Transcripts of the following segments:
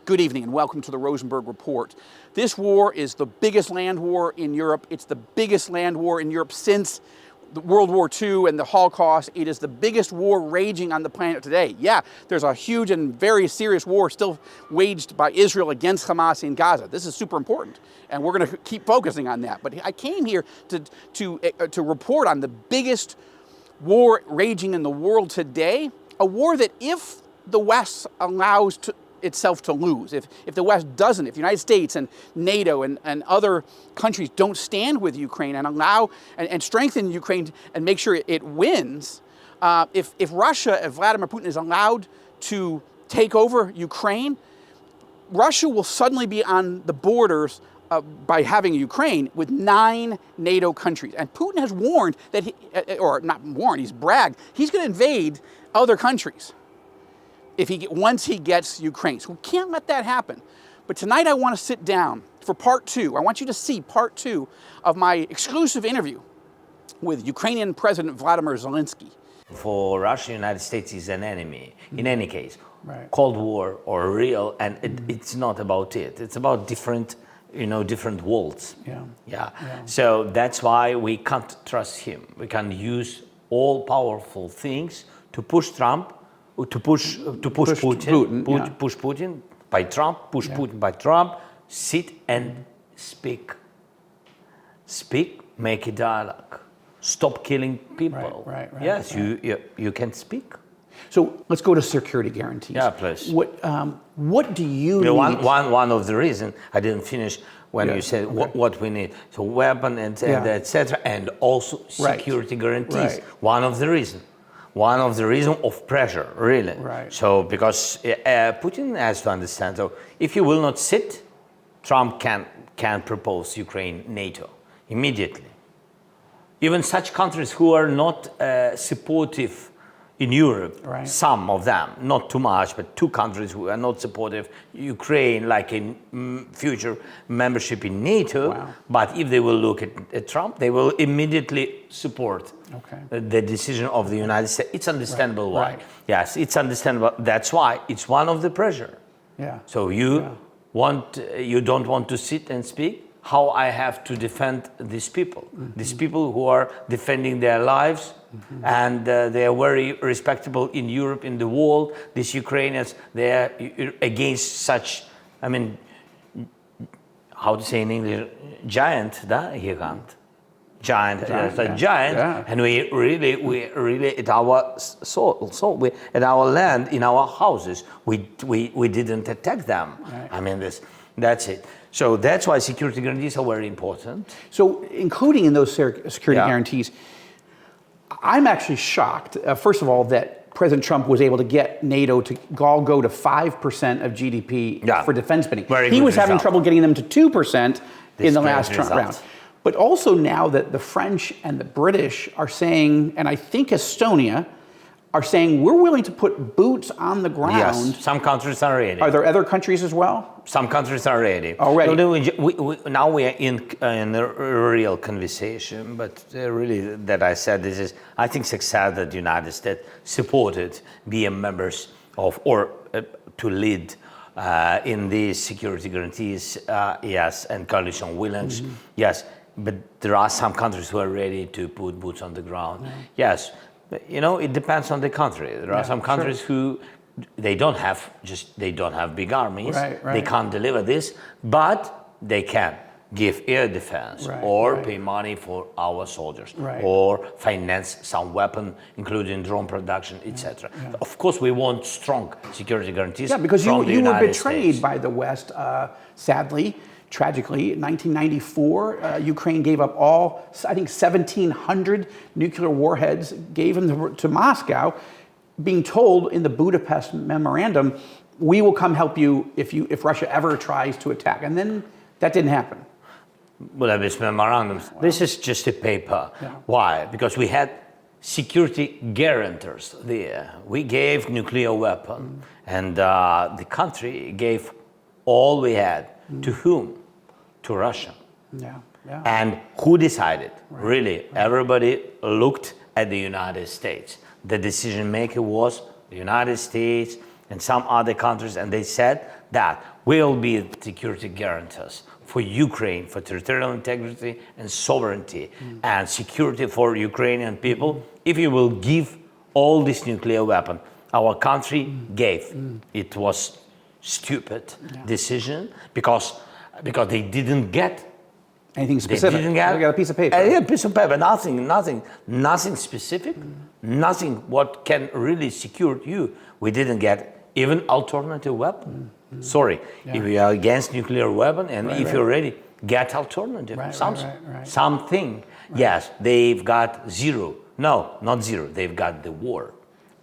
Good evening and welcome to the Rosenberg Report. This war is the biggest land war in Europe. It's the biggest land war in Europe since World War II and the Holocaust. It is the biggest war raging on the planet today. Yeah, there's a huge and very serious war still waged by Israel against Hamas in Gaza. This is super important, and we're going to keep focusing on that. But I came here to report on the biggest war raging in the world today, a war that if the West allows itself to lose, if the West doesn't, if the United States and NATO and other countries don't stand with Ukraine and allow and strengthen Ukraine and make sure it wins, if Russia, if Vladimir Putin is allowed to take over Ukraine, Russia will suddenly be on the borders by having Ukraine with 9 NATO countries. And Putin has warned that, or not warned, he's bragged, he's going to invade other countries once he gets Ukraine. So we can't let that happen. But tonight I want to sit down for part 2. I want you to see part 2 of my exclusive interview with Ukrainian President Volodymyr Zelenskyy. For Russia, the United States is an enemy, in any case. Right. Cold War or real, and it's not about it. It's about different worlds. Yeah. So that's why we can't trust him. We can use all powerful things to push Trump, to push Putin, push Putin by Trump, push Putin by Trump, sit and speak, make a dialogue, stop killing people. Right. Yes, you can speak. So let's go to security guarantees. Yeah, please. What do you need? One of the reasons I didn't finish when you said what we need. So weapon and etc. And also security guarantees. Right. One of the reasons of pressure, really. Right. So because Putin has to understand. So if you will not sit, Trump can propose Ukraine NATO immediately. Even such countries who are not supportive in Europe, some of them, not too much, but 2 countries who are not supportive, Ukraine, like in future membership in NATO, but if they will look at Trump, they will immediately support the decision of the United States. It's understandable why. Right. Yes, it's understandable. That's why it's one of the pressure. Yeah. So you don't want to sit and speak? How I have to defend these people who are defending their lives, and they are very respectable in Europe, in the world. These Ukrainians, they are against such, I mean, how to say in English, giant, giant, and we really at our soul, at our land, in our houses, we didn't attack them. I mean, that's it. So that's why security guarantees are very important. So including in those security guarantees, I'm actually shocked, first of all, that President Trump was able to get NATO to all go to 5% of GDP for defense spending. He was having trouble getting them to 2% in the last Trump round. But also now that the French and the British are saying, and I think Estonia, are saying we're willing to put boots on the ground. Yes, some countries are ready. Are there other countries as well? Some countries are ready. Already. Now we are in a real conversation, but really that I said this is, I think, success that the United States supported being members of, or to lead in these security guarantees, and coalition willingness, but there are some countries who are ready to put boots on the ground. Yes. It depends on the country. There are some countries who they don't have big armies. They can't deliver this, but they can give air defense or pay money for our soldiers or finance some weapon, including drone production, etc. Of course, we want strong security guarantees. Yeah, because you were betrayed States. by the West, sadly. Tragically, in 1994, Ukraine gave up all, I think, 1,700 nuclear warheads, gave them to Moscow, being told in the Budapest memorandum, we will come help you if Russia ever tries to attack. And then that didn't happen. Budapest memorandum. This is just a paper. Why? Because we had security guarantors there. We gave nuclear weapon, and the country gave all we had. To whom? To Russia. And who decided? Really, everybody looked at the United States. The decision maker was the United States and some other countries, and they said that will be security guarantors for Ukraine, for territorial integrity and sovereignty and security for Ukrainian people, if you will give all this nuclear weapon our country gave. It was stupid decision because they didn't get anything specific. They got a piece of paper. A piece of paper, nothing specific, nothing what can really secure you. We didn't get even alternative weapon. Sorry, if you are against nuclear weapon and if you're ready, get alternative, something. Yes, they've got zero. No, not zero. They've got the war.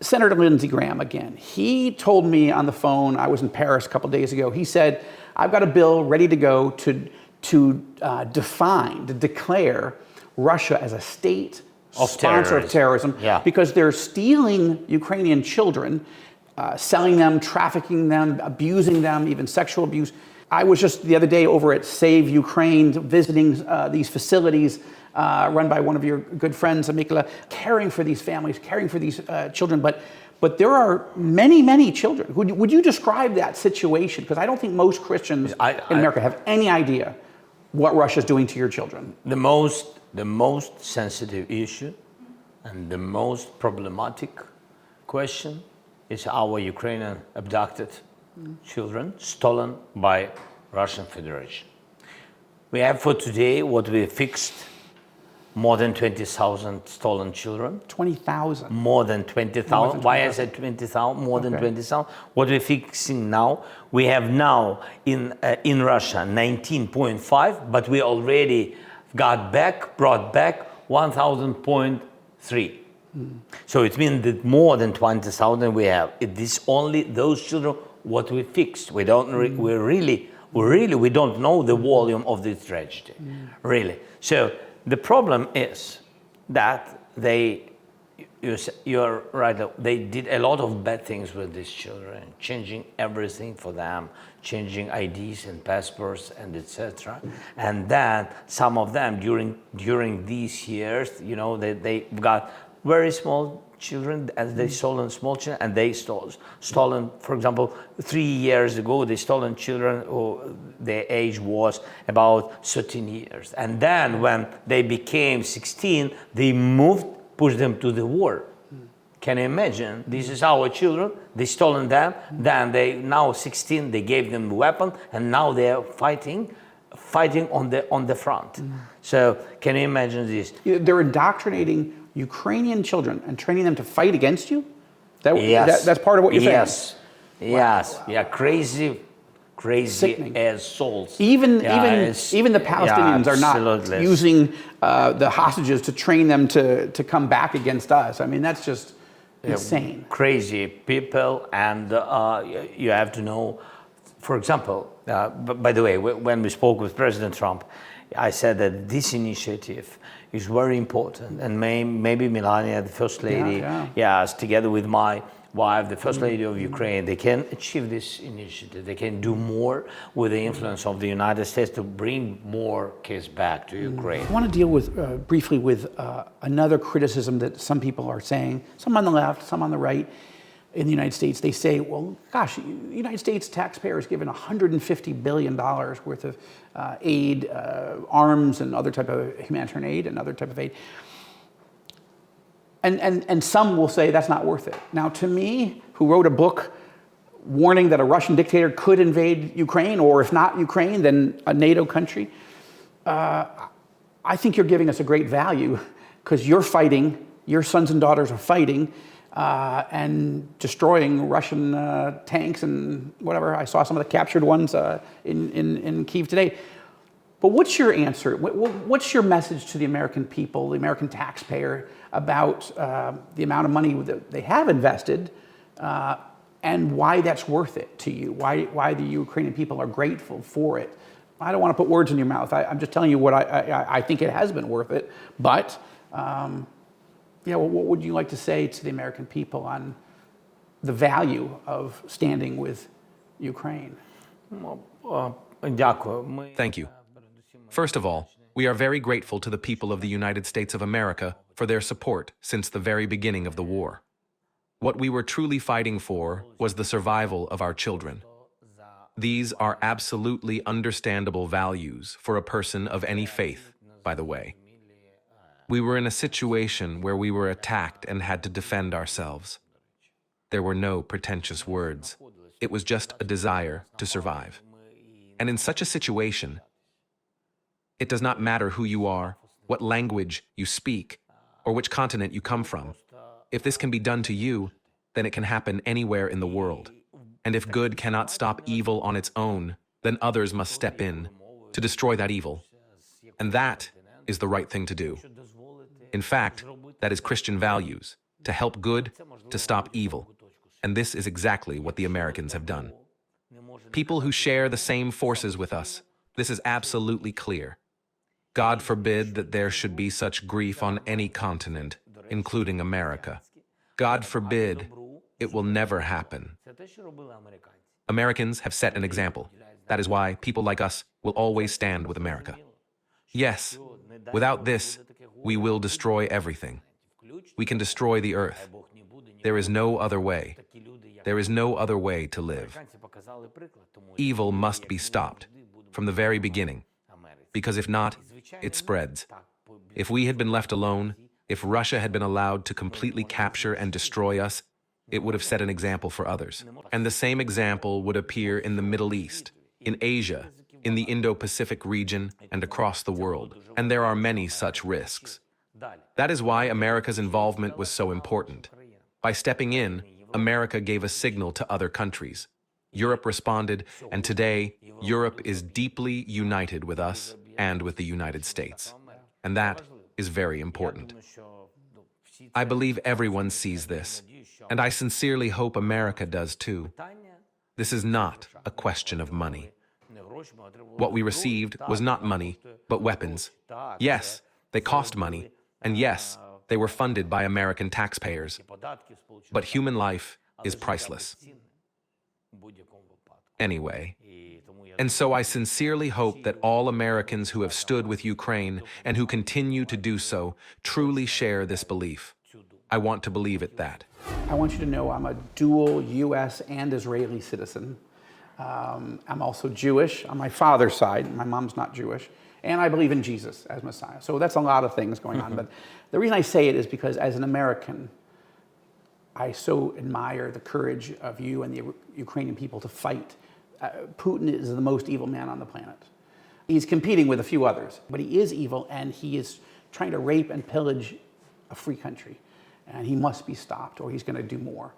Senator Lindsey Graham again. He told me on the phone, I was in Paris a couple days ago, he said, I've got a bill ready to go to declare Russia as a state sponsor of terrorism because they're stealing Ukrainian children, selling them, trafficking them, abusing them, even sexual abuse. I was just the other day over at Save Ukraine, visiting these facilities run by one of your good friends, Mikhaila, caring for these families, caring for these children. But there are many, many children. Would you describe that situation? Because I don't think most Christians in America have any idea what Russia's doing to your children. The most sensitive issue and the most problematic question is our Ukrainian abducted children stolen by Russian Federation. We have for today what we fixed, more than 20,000 stolen children. 20,000? More than 20,000. Why I said 20,000? More than 20,000. What we're fixing now, we have now in Russia 19.5, but we already brought back 1,000.3. So it means that more than 20,000 we have. It is only those children what we fixed. We don't we don't know the volume of this tragedy, really. So the problem is that you're right, they did a lot of bad things with these children, changing everything for them, changing IDs and passports and etc. And then some of them during these years, they got very small children, and they stolen small children, and they stolen, for example, 3 years ago, they stolen children who their age was about 13 years. And then when they became 16, they pushed them to the war. Can you imagine? This is our children, they stolen them, then now 16, they gave them a weapon, and now they are fighting on the front. So can you imagine this? They're indoctrinating Ukrainian children and training them to fight against you? That's part of what you're saying? Yes. Yeah, crazy as souls. Even the Palestinians are not using the hostages to train them to come back against us. I mean, that's just insane. Crazy people, and you have to know, for example, by the way, when we spoke with President Trump, I said that this initiative is very important, and maybe Melania, the First Lady, together with my wife, the First Lady of Ukraine, they can achieve this initiative. They can do more with the influence of the United States to bring more kids back to Ukraine. I want to deal with briefly with another criticism that some people are saying, some on the left, some on the right, in the United States. They say, well, gosh, the United States taxpayers given $150 billion worth of aid, arms, and other type of humanitarian aid and other type of aid. And some will say that's not worth it. Now, to me, who wrote a book warning that a Russian dictator could invade Ukraine, or if not Ukraine, then a NATO country, I think you're giving us a great value because you're fighting, your sons and daughters are fighting and destroying Russian tanks and whatever. I saw some of the captured ones in Kyiv today. But what's your answer? What's your message to the American people, the American taxpayer, about the amount of money that they have invested and why that's worth it to you? Why the Ukrainian people are grateful for it? I don't want to put words in your mouth. I'm just telling you what I think it has been worth it. But what would you like to say to the American people on the value of standing with Ukraine? Thank you. First of all, we are very grateful to the people of the United States of America for their support since the very beginning of the war. What we were truly fighting for was the survival of our children. These are absolutely understandable values for a person of any faith, by the way. We were in a situation where we were attacked and had to defend ourselves. There were no pretentious words. It was just a desire to survive. And in such a situation, it does not matter who you are, what language you speak, or which continent you come from. If this can be done to you, then it can happen anywhere in the world. And if good cannot stop evil on its own, then others must step in to destroy that evil. And that is the right thing to do. In fact, that is Christian values, to help good, to stop evil. And this is exactly what the Americans have done. People who share the same forces with us, this is absolutely clear. God forbid that there should be such grief on any continent, including America. God forbid, it will never happen. Americans have set an example. That is why people like us will always stand with America. Yes, without this, we will destroy everything. We can destroy the earth. There is no other way. There is no other way to live. Evil must be stopped from the very beginning, because if not, it spreads. If we had been left alone, if Russia had been allowed to completely capture and destroy us, it would have set an example for others. And the same example would appear in the Middle East, in Asia, in the Indo-Pacific region, and across the world. And there are many such risks. That is why America's involvement was so important. By stepping in, America gave a signal to other countries. Europe responded, and today, Europe is deeply united with us and with the United States. And that is very important. I believe everyone sees this, and I sincerely hope America does too. This is not a question of money. What we received was not money, but weapons. Yes, they cost money, and yes, they were funded by American taxpayers. But human life is priceless. Anyway, and so I sincerely hope that all Americans who have stood with Ukraine and who continue to do so truly share this belief. I want to believe it that. I want you to know I'm a dual U.S. and Israeli citizen. I'm also Jewish on my father's side. My mom's not Jewish. And I believe in Jesus as Messiah. So that's a lot of things going on. But the reason I say it is because as an American, I so admire the courage of you and the Ukrainian people to fight. Putin is the most evil man on the planet. He's competing with a few others, but he is evil and he is trying to rape and pillage a free country. And he must be stopped or he's going to do more.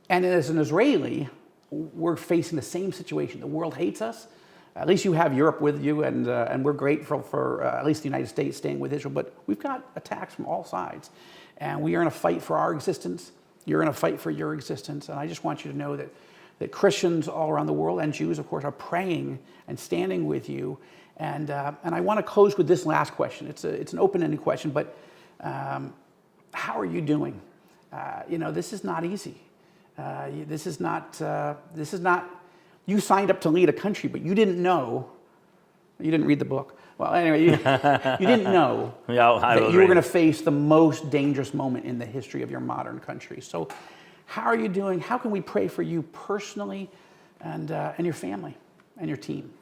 And as an Israeli, we're facing the same situation. The world hates us. At least you have Europe with you, and we're grateful for at least the United States staying with Israel. But we've got attacks from all sides. And we are in a fight for our existence. You're in a fight for your existence. And I just want you to know that Christians all around the world, and Jews, of course, are praying and standing with you. And I want to close with this last question. It's an open-ended question, but how are you doing? This is not easy. This is not, you signed up to lead a country, but you didn't know, you didn't read the book. Well, anyway, you didn't know that you were going to face the most dangerous moment in the history of your modern country. So how are you doing? How can we pray for you personally and your family and your team?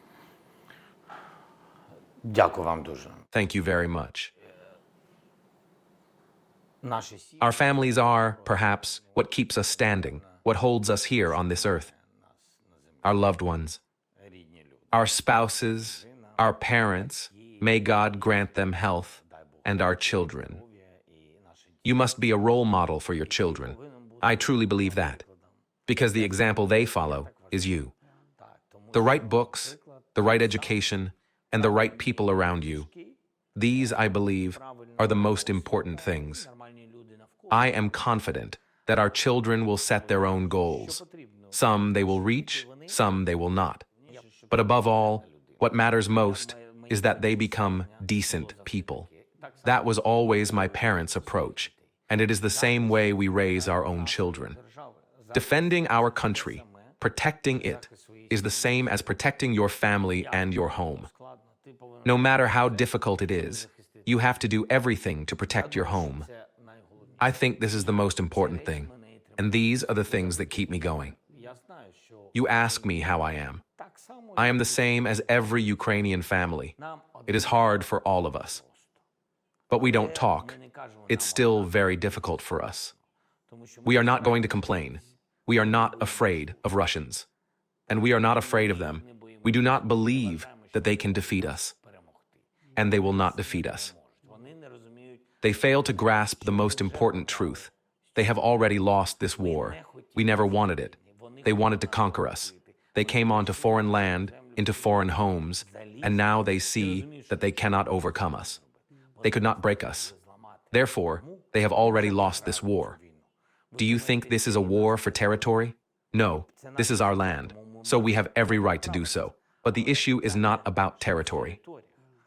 Thank you very much. Our families are, perhaps, what keeps us standing, what holds us here on this earth. Our loved ones, our spouses, our parents, may God grant them health, and our children. You must be a role model for your children. I truly believe that, because the example they follow is you. The right books, the right education, and the right people around you, these, I believe, are the most important things. I am confident that our children will set their own goals. Some they will reach, some they will not. But above all, what matters most is that they become decent people. That was always my parents' approach, and it is the same way we raise our own children. Defending our country, protecting it, is the same as protecting your family and your home. No matter how difficult it is, you have to do everything to protect your home. I think this is the most important thing, and these are the things that keep me going. You ask me how I am. I am the same as every Ukrainian family. It is hard for all of us. But we don't talk. It's still very difficult for us. We are not going to complain. We are not afraid of Russians. And we are not afraid of them. We do not believe that they can defeat us. And they will not defeat us. They fail to grasp the most important truth. They have already lost this war. We never wanted it. They wanted to conquer us. They came onto foreign land, into foreign homes, and now they see that they cannot overcome us. They could not break us. Therefore, they have already lost this war. Do you think this is a war for territory? No, this is our land, so we have every right to do so. But the issue is not about territory.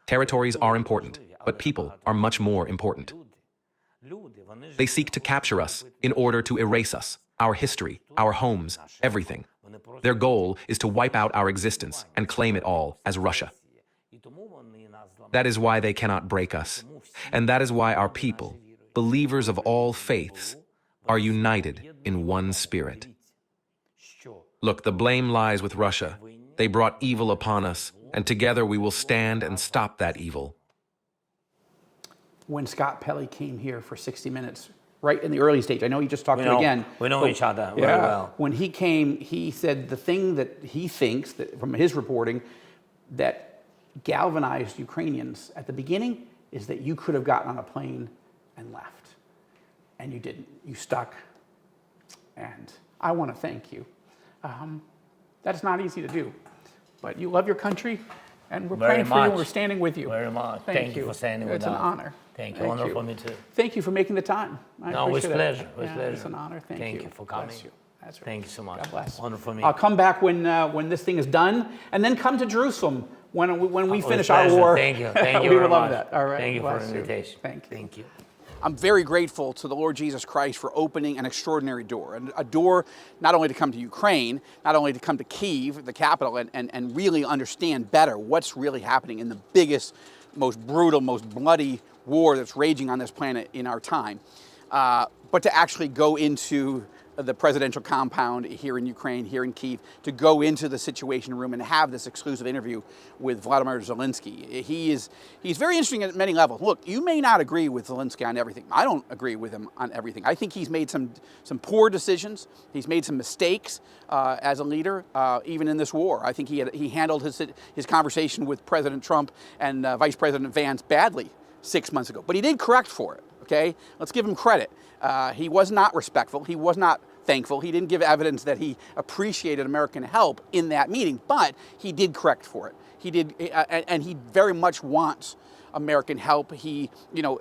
Territories are important, but people are much more important. They seek to capture us in order to erase us, our history, our homes, everything. Their goal is to wipe out our existence and claim it all as Russia. That is why they cannot break us. And that is why our people, believers of all faiths, are united in one spirit. Look, the blame lies with Russia. They brought evil upon us, and together we will stand and stop that evil. When Scott Pelley came here for 60 Minutes, right in the early stage, I know you just talked to him again. We know each other very well. When he came, he said the thing that he thinks, that from his reporting, that galvanized Ukrainians at the beginning is that you could have gotten on a plane and left. And you didn't. You stuck. And I want to thank you. That's not easy to do. But you love your country, and we're praying for you, and we're standing with you. Very much. Thank you for standing with us. It's an honor. Thank you. Honor for me too. Thank you for making the time. With pleasure. With pleasure. It's an honor. Thank you for coming. Bless you. That's right. Thank you so much. God bless. Honor for me. I'll come back when this thing is done, and then come to Jerusalem when we finish our pleasure. war. Thank you. Thank you we very would love much. that. All right. Thank you for Bless the invitation. Thank you. Thank you. I'm very grateful to the Lord Jesus Christ for opening an extraordinary door, a door not only to come to Ukraine, not only to come to Kyiv, the capital, and really understand better what's really happening in the biggest, most brutal, most bloody war that's raging on this planet in our time, but to actually go into the presidential compound here in Ukraine, here in Kyiv, to go into the Situation Room and have this exclusive interview with Volodymyr Zelenskyy. He's very interesting at many levels. Look, you may not agree with Zelenskyy on everything. I don't agree with him on everything. I think he's made some poor decisions. He's made some mistakes as a leader, even in this war. I think he handled his conversation with President Trump and Vice President Vance badly 6 months ago. But he did correct for it, okay? Let's give him credit. He was not respectful. He was not thankful. He didn't give evidence that he appreciated American help in that meeting, but he did correct for it. He did, and he very much wants American help. He,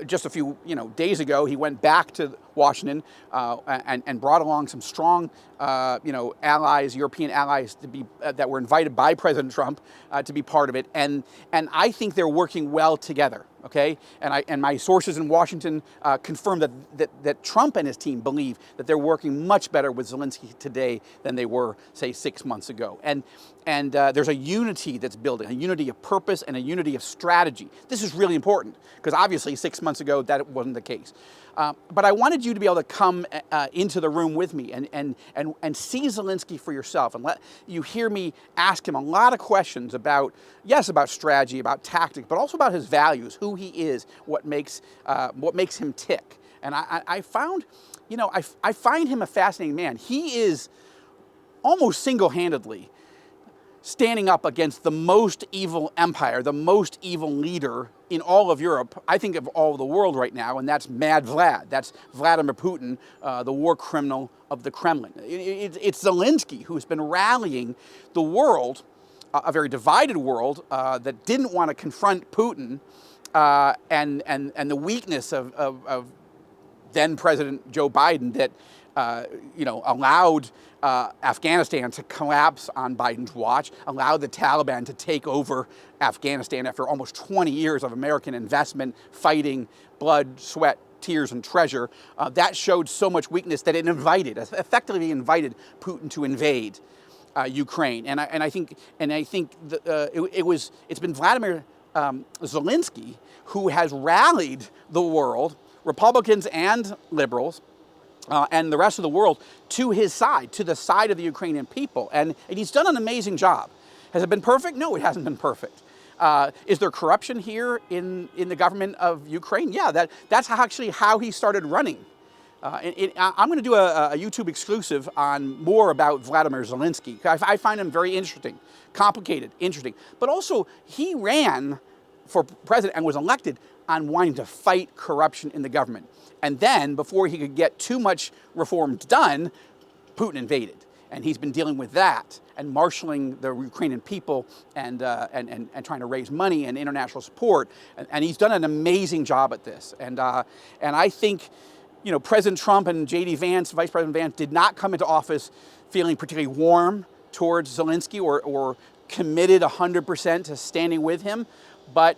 just a few, days ago, he went back to Washington and brought along some strong, allies, European allies to be that were invited by President Trump to be part of it. And I think they're working well together. Okay, and my sources in Washington confirm that Trump and his team believe that they're working much better with Zelenskyy today than they were, say, 6 months ago. And there's a unity that's building, a unity of purpose and a unity of strategy. This is really important because obviously 6 months ago that wasn't the case. But I wanted you to be able to come into the room with me and see Zelenskyy for yourself and let you hear me ask him a lot of questions about strategy, about tactics, but also about his values, who he is, what makes him tick. And I found, I find him a fascinating man. He is almost single-handedly standing up against the most evil empire, the most evil leader in all of Europe, I think of all of the world right now, and that's Mad Vlad. That's Vladimir Putin, the war criminal of the Kremlin. It's Zelenskyy who's been rallying the world, a very divided world that didn't want to confront Putin and the weakness of then President Joe Biden that allowed Afghanistan to collapse on Biden's watch, allowed the Taliban to take over Afghanistan after almost 20 years of American investment, fighting, blood, sweat, tears, and treasure. That showed so much weakness that it effectively invited Putin to invade Ukraine. And I think it's been Vladimir Zelenskyy who has rallied the world, Republicans and liberals, and the rest of the world to his side, to the side of the Ukrainian people. And he's done an amazing job. Has it been perfect? No, it hasn't been perfect. Is there corruption here in the government of Ukraine? Yeah, that's actually how he started running. I'm going to do a YouTube exclusive on more about Volodymyr Zelenskyy. I find him very interesting, complicated, interesting. But also, he ran for president and was elected on wanting to fight corruption in the government. And then, before he could get too much reforms done, Putin invaded. And he's been dealing with that and marshaling the Ukrainian people and trying to raise money and international support. And he's done an amazing job at this. And I think, you know, President Trump and J.D. Vance, Vice President Vance, did not come into office feeling particularly warm towards Zelenskyy or committed 100% to standing with him. But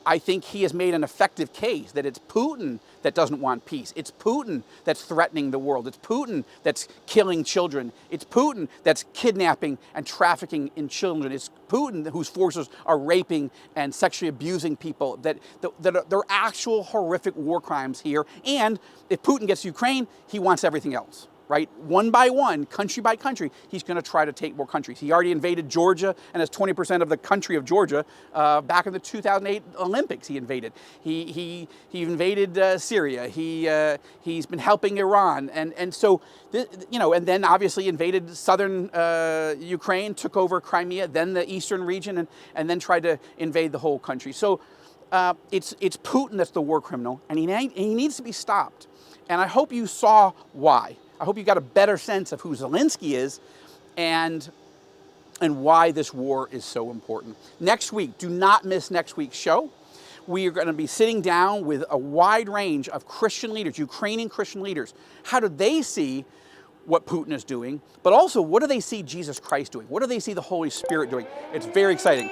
I think he has made an effective case that it's Putin that doesn't want peace. It's Putin that's threatening the world. It's Putin that's killing children. It's Putin that's kidnapping and trafficking in children. It's Putin whose forces are raping and sexually abusing people. That there are actual horrific war crimes here. And if Putin gets Ukraine, he wants everything else. Right? One by one, country by country, he's going to try to take more countries. He already invaded Georgia and has 20% of the country of Georgia. Back in the 2008 Olympics, he invaded. He invaded Syria. He's been helping Iran, and so you know, and then obviously invaded southern Ukraine, took over Crimea, then the eastern region, and then tried to invade the whole country. So it's Putin that's the war criminal, and he needs to be stopped. And I hope you saw why. I hope you got a better sense of who Zelenskyy is and why this war is so important. Next week, do not miss next week's show. We are going to be sitting down with a wide range of Christian leaders, Ukrainian Christian leaders. How do they see what Putin is doing? But also, what do they see Jesus Christ doing? What do they see the Holy Spirit doing? It's very exciting.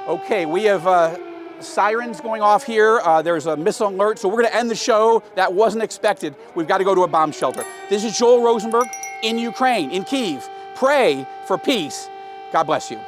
Okay, we have sirens going off here. There's a missile alert, so we're going to end the show. That wasn't expected. We've got to go to a bomb shelter. This is Joel Rosenberg in Ukraine, in Kyiv. Pray for peace. God bless you.